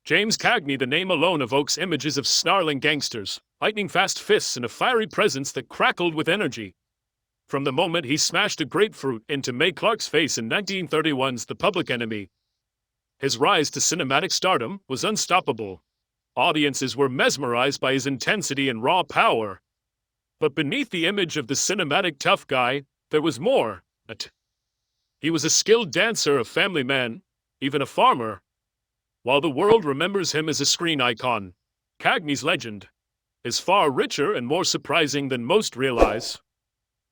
James Cagney, the name alone evokes images of snarling gangsters, lightning-fast fists, and a fiery presence that crackled with energy. From the moment he smashed a grapefruit into Mae Clark's face in 1931's The Public Enemy, his rise to cinematic stardom was unstoppable. Audiences were mesmerized by his intensity and raw power. But beneath the image of the cinematic tough guy, there was more. He was a skilled dancer, a family man, even a farmer. While the world remembers him as a screen icon, Cagney's legend is far richer and more surprising than most realize.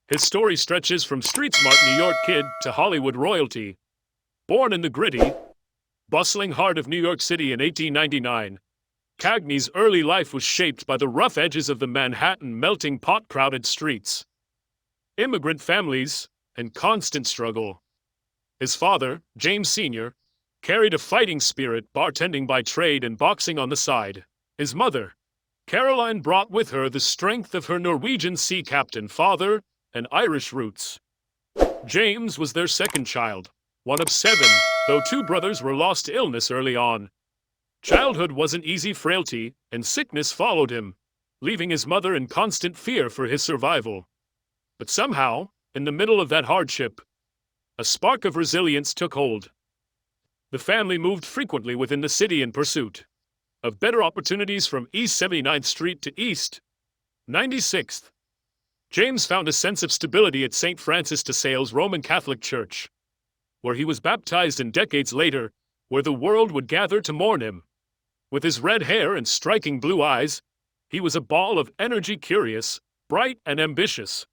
His story stretches from street-smart New York kid to Hollywood royalty. Born in the gritty, bustling heart of New York City in 1899, Cagney's early life was shaped by the rough edges of the Manhattan melting pot crowded streets, immigrant families, and constant struggle. His father, James Sr., carried a fighting spirit, bartending by trade and boxing on the side. His mother, Caroline, brought with her the strength of her Norwegian sea captain father and Irish roots. James was their second child, one of 7, though 2 brothers were lost to illness early on. Childhood wasn't easy. Frailty and sickness followed him, leaving his mother in constant fear for his survival. But somehow, in the middle of that hardship, a spark of resilience took hold. The family moved frequently within the city in pursuit of better opportunities. From East 79th Street to East 96th, James found a sense of stability at St. Francis de Sales Roman Catholic Church, where he was baptized, and decades later, where the world would gather to mourn him. With his red hair and striking blue eyes, he was a ball of energy, curious, bright, and ambitious.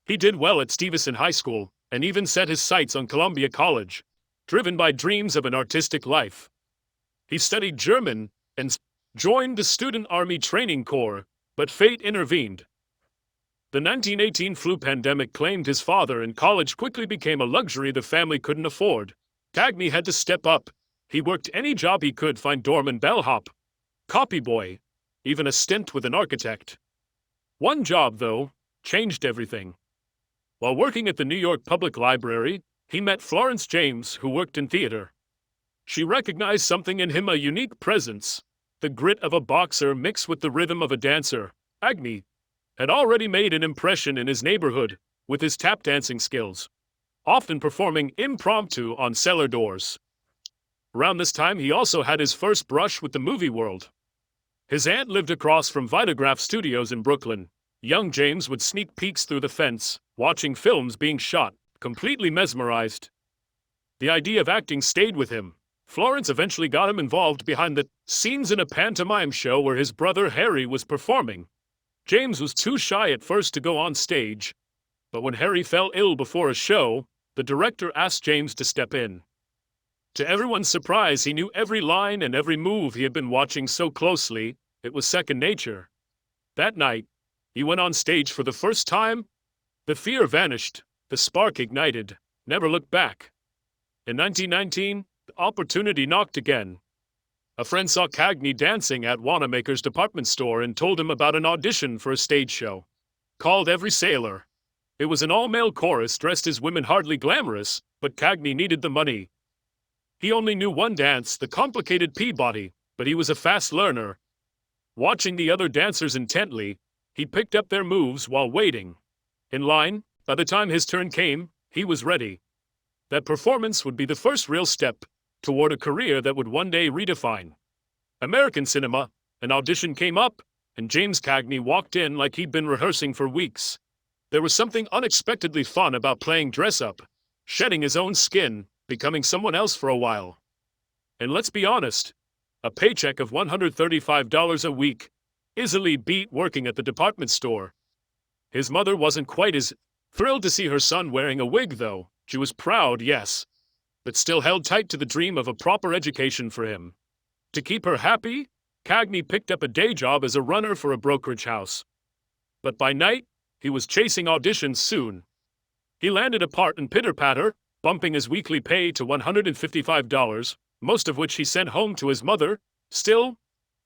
He did well at Stuyvesant High School, and even set his sights on Columbia College, driven by dreams of an artistic life. He studied German and joined the Student Army Training Corps, but fate intervened. The 1918 flu pandemic claimed his father, and college quickly became a luxury the family couldn't afford. Cagney had to step up. He worked any job he could find: doorman, bellhop, copy boy, even a stint with an architect. One job, though, changed everything. While working at the New York Public Library, he met Florence James, who worked in theater. She recognized something in him, a unique presence, the grit of a boxer mixed with the rhythm of a dancer. Cagney had already made an impression in his neighborhood with his tap dancing skills, often performing impromptu on cellar doors. Around this time, he also had his first brush with the movie world. His aunt lived across from Vitagraph Studios in Brooklyn. Young James would sneak peeks through the fence, watching films being shot, completely mesmerized. The idea of acting stayed with him. Florence eventually got him involved behind the scenes in a pantomime show where his brother Harry was performing. James was too shy at first to go on stage, but when Harry fell ill before a show, the director asked James to step in. To everyone's surprise, he knew every line and every move. He had been watching so closely, it was second nature. That night, he went on stage for the first time. The fear vanished, the spark ignited, never looked back. In 1919, the opportunity knocked again. A friend saw Cagney dancing at Wanamaker's department store and told him about an audition for a stage show called Every Sailor. It was an all-male chorus dressed as women, hardly glamorous, but Cagney needed the money. He only knew one dance, the complicated Peabody, but he was a fast learner. Watching the other dancers intently, he picked up their moves while waiting in line. By the time his turn came, he was ready. That performance would be the first real step toward a career that would one day redefine American cinema. An audition came up, and James Cagney walked in like he'd been rehearsing for weeks. There was something unexpectedly fun about playing dress-up, shedding his own skin, becoming someone else for a while. And let's be honest, a paycheck of $135 a week easily beat working at the department store. His mother wasn't quite as thrilled to see her son wearing a wig, though. She was proud, yes, but still held tight to the dream of a proper education for him. To keep her happy, Cagney picked up a day job as a runner for a brokerage house. But by night, he was chasing auditions soon. He landed a part in Pitter Patter, bumping his weekly pay to $155, most of which he sent home to his mother. Still,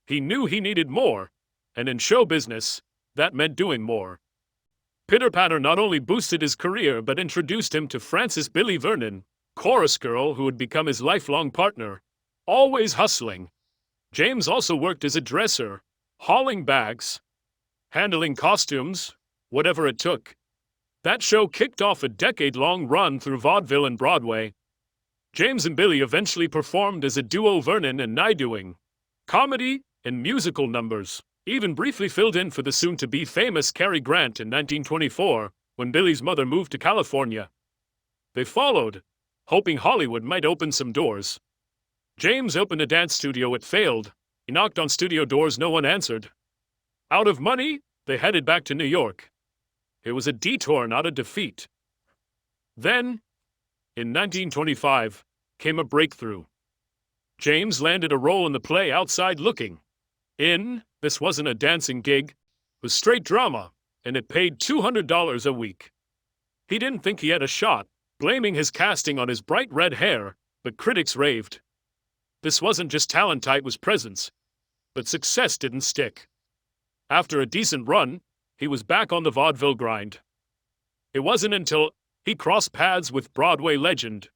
he knew he needed more, and in show business, that meant doing more. Pitter Patter not only boosted his career but introduced him to Frances Billy Vernon, chorus girl who would become his lifelong partner. Always hustling, James also worked as a dresser, hauling bags, handling costumes, whatever it took. That show kicked off a decade-long run through vaudeville and Broadway. James and Billy eventually performed as a duo, Vernon and Nye, doing comedy and musical numbers, even briefly filled in for the soon-to-be famous Cary Grant in 1924 when Billy's mother moved to California. They followed, hoping Hollywood might open some doors. James opened a dance studio. It failed. He knocked on studio doors. No one answered. Out of money, they headed back to New York. It was a detour, not a defeat. Then, in 1925, came a breakthrough. James landed a role in the play Outside Looking In. This wasn't a dancing gig. It was straight drama, and it paid $200 a week. He didn't think he had a shot, blaming his casting on his bright red hair, but critics raved. This wasn't just talent, it was presence. But success didn't stick. After a decent run, he was back on the vaudeville grind. It wasn't until he crossed paths with Broadway legend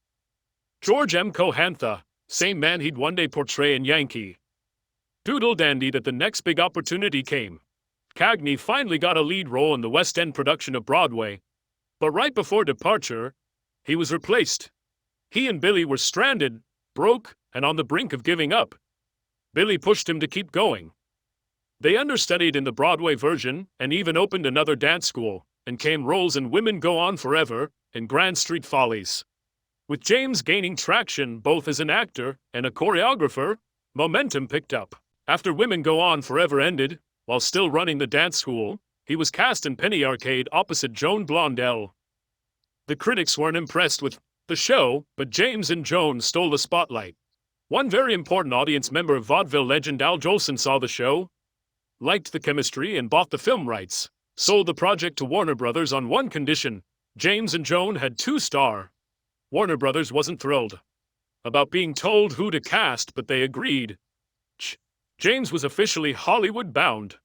George M. Cohantha, same man he'd one day portray in Yankee Doodle Dandy, that the next big opportunity came. Cagney finally got a lead role in the West End production of Broadway, but right before departure, he was replaced. He and Billy were stranded, broke, and on the brink of giving up. Billy pushed him to keep going. They understudied in the Broadway version and even opened another dance school, and came roles in Women Go On Forever and Grand Street Follies. With James gaining traction both as an actor and a choreographer, momentum picked up. After Women Go On Forever ended, while still running the dance school, he was cast in Penny Arcade opposite Joan Blondell. The critics weren't impressed with the show, but James and Joan stole the spotlight. One very important audience member of vaudeville legend Al Jolson saw the show, liked the chemistry, and bought the film rights. Sold the project to Warner Brothers on one condition: James and Joan had to star. Warner Brothers wasn't thrilled about being told who to cast, but they agreed. James was officially Hollywood-bound.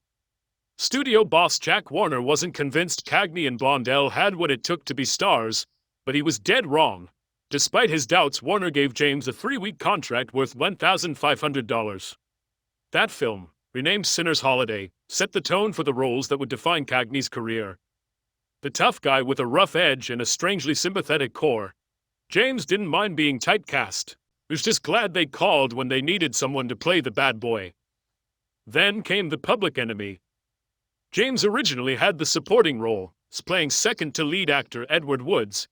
Studio boss Jack Warner wasn't convinced Cagney and Blondell had what it took to be stars, but he was dead wrong. Despite his doubts, Warner gave James a 3-week contract worth $1,500. That film, renamed Sinner's Holiday, set the tone for the roles that would define Cagney's career. The tough guy with a rough edge and a strangely sympathetic core. James didn't mind being typecast. He was just glad they called when they needed someone to play the bad boy. Then came The Public Enemy. James originally had the supporting role, playing second to lead actor Edward Woods,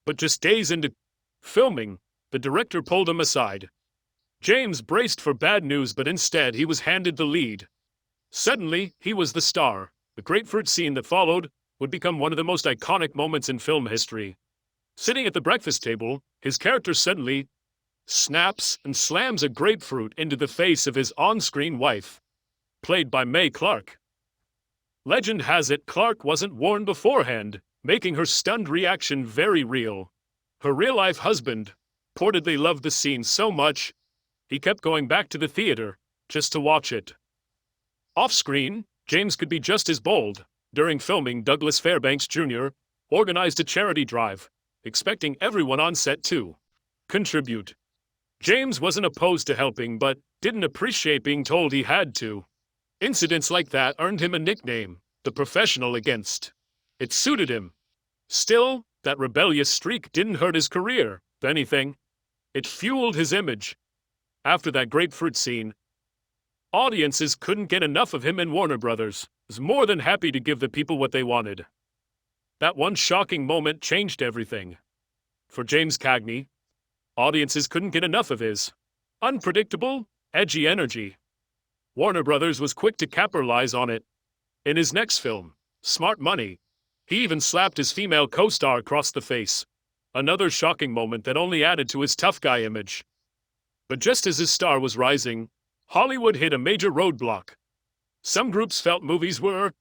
but just days into filming, the director pulled him aside. James braced for bad news, but instead he was handed the lead. Suddenly, he was the star. The grapefruit scene that followed would become one of the most iconic moments in film history. Sitting at the breakfast table, his character suddenly snaps and slams a grapefruit into the face of his on-screen wife, played by Mae Clarke. Legend has it Clarke wasn't warned beforehand, making her stunned reaction very real. Her real-life husband reportedly loved the scene so much, he kept going back to the theater just to watch it. Off-screen, James could be just as bold. During filming, Douglas Fairbanks Jr. organized a charity drive, expecting everyone on set to contribute. James wasn't opposed to helping, but didn't appreciate being told he had to. Incidents like that earned him a nickname, the professional against. It suited him. Still, that rebellious streak didn't hurt his career. If anything, it fueled his image. After that grapefruit scene, audiences couldn't get enough of him, and Warner Brothers was more than happy to give the people what they wanted. That one shocking moment changed everything. For James Cagney, audiences couldn't get enough of his unpredictable, edgy energy. Warner Brothers was quick to capitalize on it. In his next film, Smart Money, he even slapped his female co-star across the face. Another shocking moment that only added to his tough guy image. But just as his star was rising, Hollywood hit a major roadblock. Some groups felt movies were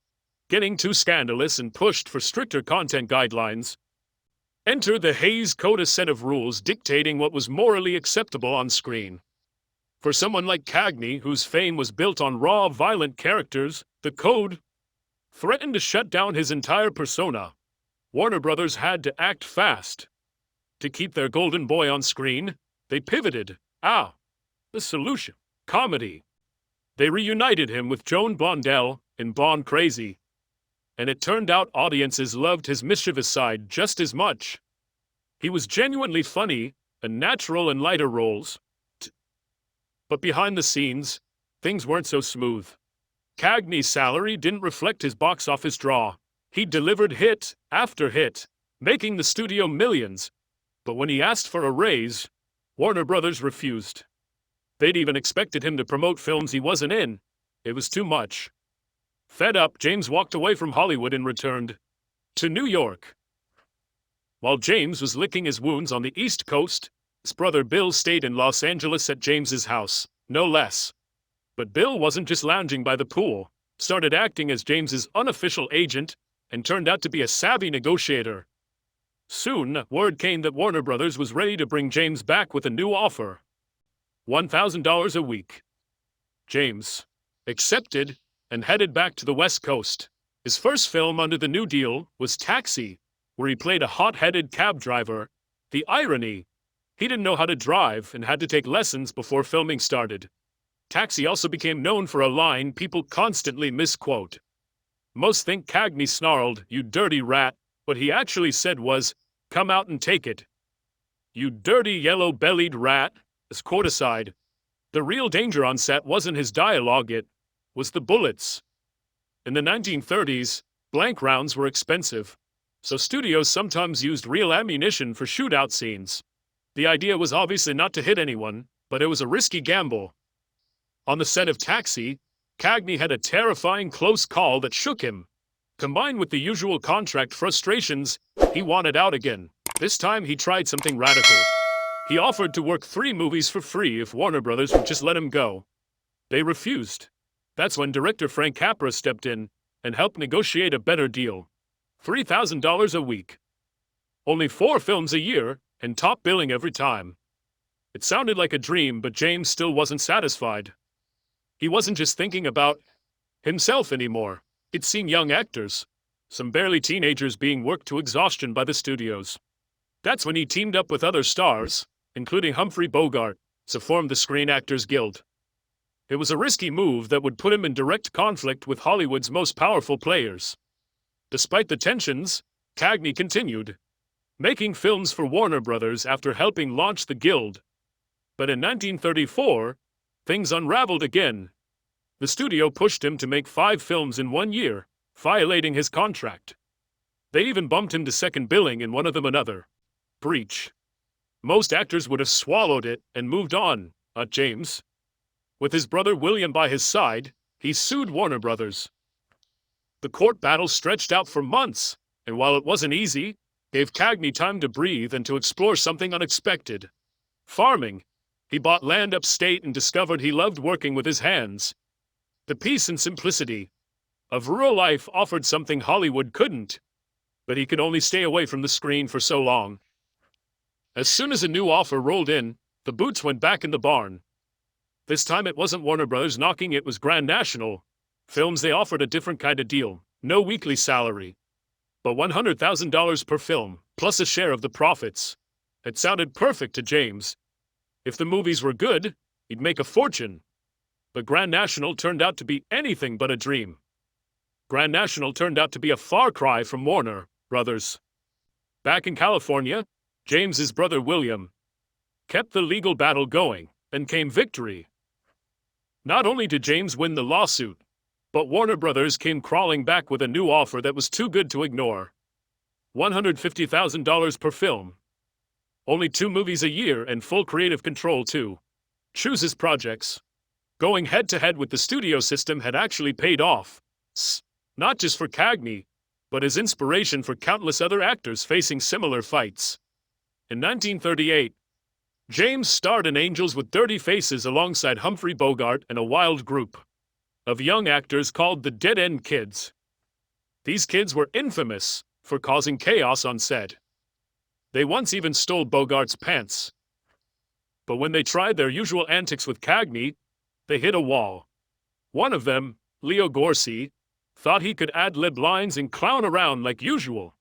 getting too scandalous and pushed for stricter content guidelines. Enter the Hays Code, a set of rules dictating what was morally acceptable on screen. For someone like Cagney, whose fame was built on raw, violent characters, the code threatened to shut down his entire persona. Warner Brothers had to act fast. To keep their golden boy on screen, they pivoted. The solution: comedy. They reunited him with Joan Blondell in Blonde Crazy, and it turned out audiences loved his mischievous side just as much. He was genuinely funny and natural in lighter roles. But behind the scenes, things weren't so smooth. Cagney's salary didn't reflect his box office draw. He delivered hit after hit, making the studio millions. But when he asked for a raise, Warner Brothers refused. They'd even expected him to promote films he wasn't in. It was too much. Fed up, James walked away from Hollywood and returned to New York. While James was licking his wounds on the East Coast, his brother Bill stayed in Los Angeles at James's house, no less. But Bill wasn't just lounging by the pool, started acting as James's unofficial agent, and turned out to be a savvy negotiator. Soon, word came that Warner Brothers was ready to bring James back with a new offer. $1,000 a week. James accepted and headed back to the West Coast. His first film under the New Deal was Taxi, where he played a hot-headed cab driver. The irony, he didn't know how to drive and had to take lessons before filming started. Taxi also became known for a line people constantly misquote. Most think Cagney snarled, "You dirty rat," what he actually said was, "Come out and take it. You dirty yellow-bellied rat." As quote aside, the real danger on set wasn't his dialogue, it was the bullets. In the 1930s, blank rounds were expensive, so studios sometimes used real ammunition for shootout scenes. The idea was obviously not to hit anyone, but it was a risky gamble. On the set of Taxi, Cagney had a terrifying close call that shook him. Combined with the usual contract frustrations, he wanted out again. This time he tried something radical. He offered to work 3 movies for free if Warner Brothers would just let him go. They refused. That's when director Frank Capra stepped in and helped negotiate a better deal. $3,000 a week. Only 4 films a year, and top billing every time. It sounded like a dream, but James still wasn't satisfied. He wasn't just thinking about himself anymore. He'd seen young actors, some barely teenagers, being worked to exhaustion by the studios. That's when he teamed up with other stars, including Humphrey Bogart, to form the Screen Actors Guild. It was a risky move that would put him in direct conflict with Hollywood's most powerful players. Despite the tensions, Cagney continued making films for Warner Brothers after helping launch the Guild. But in 1934, things unraveled again. The studio pushed him to make 5 films in 1 year, violating his contract. They even bumped him to second billing in one of them, another breach. Most actors would have swallowed it and moved on, not James. With his brother William by his side, he sued Warner Brothers. The court battle stretched out for months, and while it wasn't easy, gave Cagney time to breathe and to explore something unexpected. Farming. He bought land upstate and discovered he loved working with his hands. The peace and simplicity of rural life offered something Hollywood couldn't, but he could only stay away from the screen for so long. As soon as a new offer rolled in, the boots went back in the barn. This time it wasn't Warner Brothers knocking, it was Grand National. Films, they offered a different kind of deal. No weekly salary, but $100,000 per film, plus a share of the profits. It sounded perfect to James. If the movies were good, he'd make a fortune. But Grand National turned out to be anything but a dream. Grand National turned out to be a far cry from Warner Brothers. Back in California, James's brother William kept the legal battle going, and came victory. Not only did James win the lawsuit, but Warner Brothers came crawling back with a new offer that was too good to ignore. $150,000 per film. Only 2 movies a year and full creative control to choose his projects. Going head-to-head with the studio system had actually paid off. Not just for Cagney, but as inspiration for countless other actors facing similar fights. In 1938, James starred in Angels with Dirty Faces alongside Humphrey Bogart and a wild group of young actors called the Dead End Kids. These kids were infamous for causing chaos on set. They once even stole Bogart's pants. But when they tried their usual antics with Cagney, they hit a wall. One of them, Leo Gorcey, thought he could ad-lib lines and clown around like usual.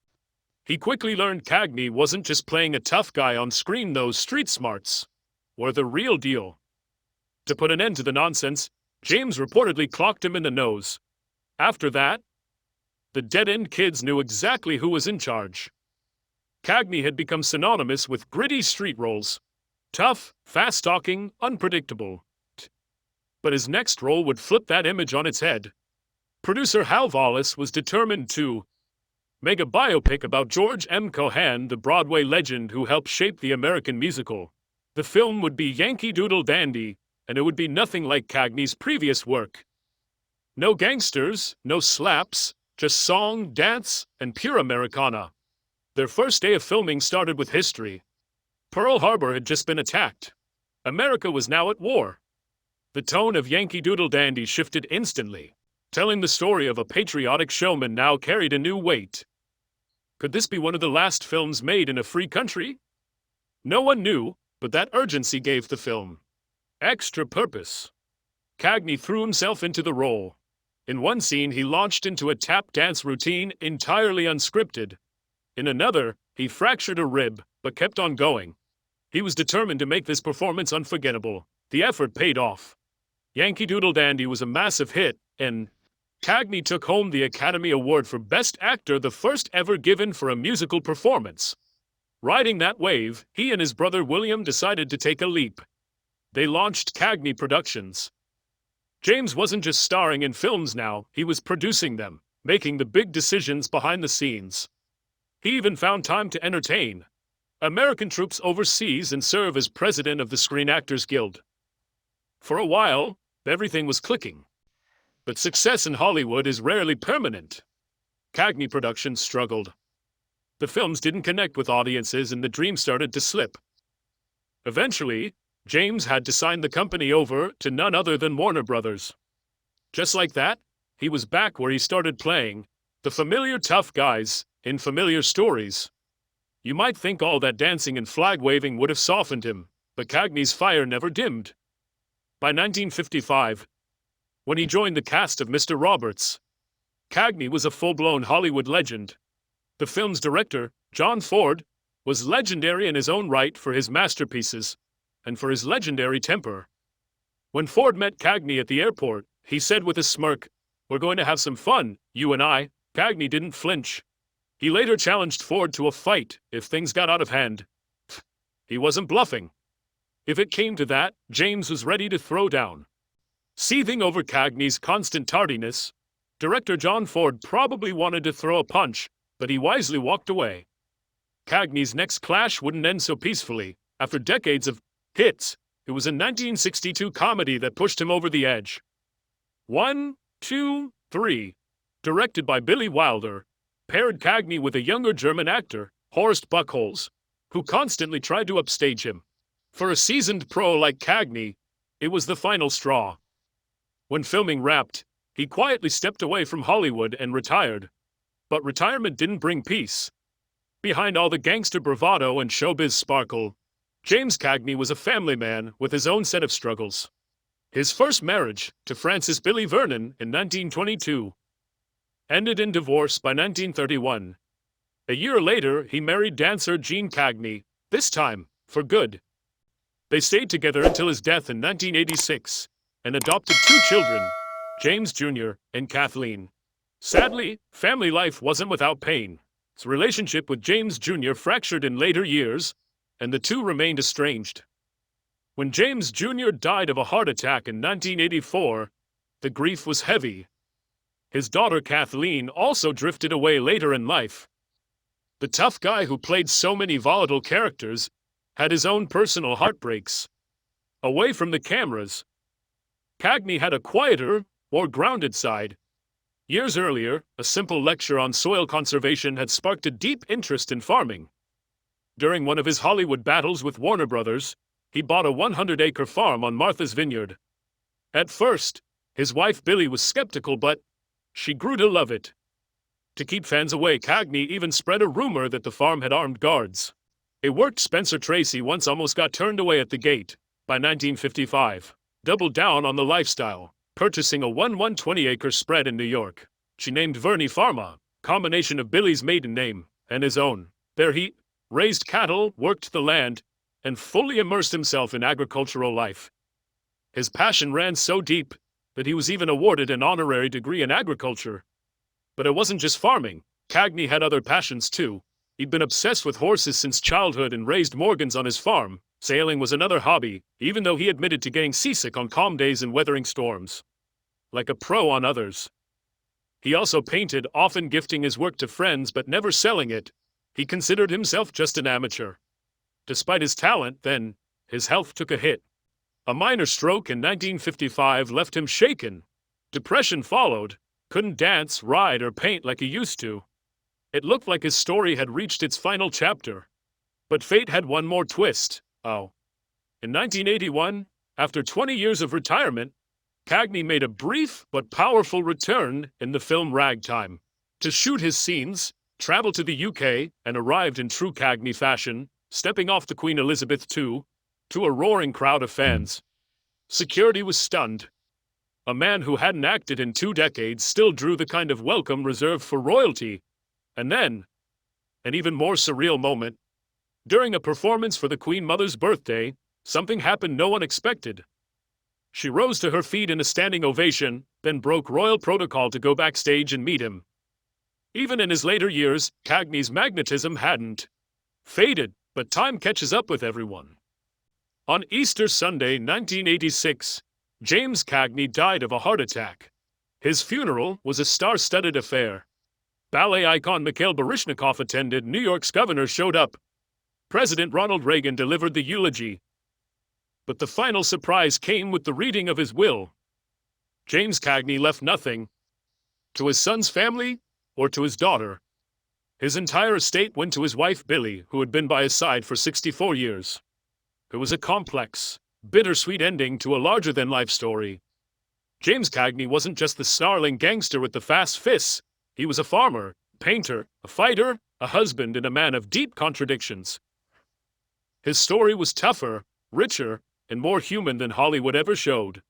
He quickly learned Cagney wasn't just playing a tough guy on screen, those street smarts were the real deal. To put an end to the nonsense, James reportedly clocked him in the nose. After that, the dead-end kids knew exactly who was in charge. Cagney had become synonymous with gritty street roles. Tough, fast-talking, unpredictable. But his next role would flip that image on its head. Producer Hal Wallace was determined to make a biopic about George M. Cohan, the Broadway legend who helped shape the American musical. The film would be Yankee Doodle Dandy, and it would be nothing like Cagney's previous work. No gangsters, no slaps, just song, dance, and pure Americana. Their first day of filming started with history. Pearl Harbor had just been attacked. America was now at war. The tone of Yankee Doodle Dandy shifted instantly. Telling the story of a patriotic showman now carried a new weight. Could this be one of the last films made in a free country? No one knew, but that urgency gave the film extra purpose. Cagney threw himself into the role. In one scene, he launched into a tap dance routine entirely unscripted. In another, he fractured a rib, but kept on going. He was determined to make this performance unforgettable. The effort paid off. Yankee Doodle Dandy was a massive hit, and Cagney took home the Academy Award for Best Actor, the first ever given for a musical performance. Riding that wave, he and his brother William decided to take a leap. They launched Cagney Productions. James wasn't just starring in films now, he was producing them, making the big decisions behind the scenes. He even found time to entertain American troops overseas and serve as president of the Screen Actors Guild. For a while, everything was clicking. But success in Hollywood is rarely permanent. Cagney Productions struggled. The films didn't connect with audiences and the dream started to slip. Eventually, James had to sign the company over to none other than Warner Brothers. Just like that, he was back where he started playing the familiar tough guys in familiar stories. You might think all that dancing and flag-waving would have softened him, but Cagney's fire never dimmed. By 1955, when he joined the cast of Mr. Roberts, Cagney was a full-blown Hollywood legend. The film's director, John Ford, was legendary in his own right for his masterpieces and for his legendary temper. When Ford met Cagney at the airport, he said with a smirk, "We're going to have some fun, you and I." Cagney didn't flinch. He later challenged Ford to a fight if things got out of hand. He wasn't bluffing. If it came to that, James was ready to throw down. Seething over Cagney's constant tardiness, director John Ford probably wanted to throw a punch, but he wisely walked away. Cagney's next clash wouldn't end so peacefully. After decades of hits, it was a 1962 comedy that pushed him over the edge. 1, 2, 3, directed by Billy Wilder, paired Cagney with a younger German actor, Horst Buchholz, who constantly tried to upstage him. For a seasoned pro like Cagney, it was the final straw. When filming wrapped, he quietly stepped away from Hollywood and retired. But retirement didn't bring peace. Behind all the gangster bravado and showbiz sparkle, James Cagney was a family man with his own set of struggles. His first marriage, to Frances Billy Vernon in 1922, ended in divorce by 1931. A year later, he married dancer Jean Cagney, this time for good. They stayed together until his death in 1986 and adopted 2 children, James Jr. and Kathleen. Sadly, family life wasn't without pain. His relationship with James Jr. fractured in later years, and the two remained estranged. When James Jr. died of a heart attack in 1984, the grief was heavy. His daughter Kathleen also drifted away later in life. The tough guy who played so many volatile characters had his own personal heartbreaks. Away from the cameras, Cagney had a quieter, more grounded side. Years earlier, a simple lecture on soil conservation had sparked a deep interest in farming. During one of his Hollywood battles with Warner Brothers, he bought a 100-acre farm on Martha's Vineyard. At first, his wife Billy was skeptical, but she grew to love it. To keep fans away, Cagney even spread a rumor that the farm had armed guards. It worked. Spencer Tracy once almost got turned away at the gate. By 1955, doubled down on the lifestyle, purchasing a 120-acre spread in New York. She named Verney Pharma, combination of Billy's maiden name and his own. There he raised cattle, worked the land, and fully immersed himself in agricultural life. His passion ran so deep, that he was even awarded an honorary degree in agriculture. But it wasn't just farming. Cagney had other passions too. He'd been obsessed with horses since childhood and raised Morgans on his farm. Sailing was another hobby, even though he admitted to getting seasick on calm days and weathering storms. Like a pro on others. He also painted, often gifting his work to friends but never selling it. He considered himself just an amateur. Despite his talent, then, his health took a hit. A minor stroke in 1955 left him shaken. Depression followed. Couldn't dance, ride, or paint like he used to. It looked like his story had reached its final chapter. But fate had one more twist. In 1981, after 20 years of retirement, Cagney made a brief but powerful return in the film Ragtime. To shoot his scenes, traveled to the UK, and arrived in true Cagney fashion, stepping off the Queen Elizabeth II, to a roaring crowd of fans. Security was stunned. A man who hadn't acted in 2 decades still drew the kind of welcome reserved for royalty. And then, an even more surreal moment. During a performance for the Queen Mother's birthday, something happened no one expected. She rose to her feet in a standing ovation, then broke royal protocol to go backstage and meet him. Even in his later years, Cagney's magnetism hadn't faded, but time catches up with everyone. On Easter Sunday, 1986, James Cagney died of a heart attack. His funeral was a star-studded affair. Ballet icon Mikhail Baryshnikov attended. New York's governor showed up. President Ronald Reagan delivered the eulogy. But the final surprise came with the reading of his will. James Cagney left nothing. To his son's family, or to his daughter. His entire estate went to his wife Billie, who had been by his side for 64 years. It was a complex, bittersweet ending to a larger-than-life story. James Cagney wasn't just the snarling gangster with the fast fists. He was a farmer, painter, a fighter, a husband, and a man of deep contradictions. His story was tougher, richer, and more human than Hollywood ever showed.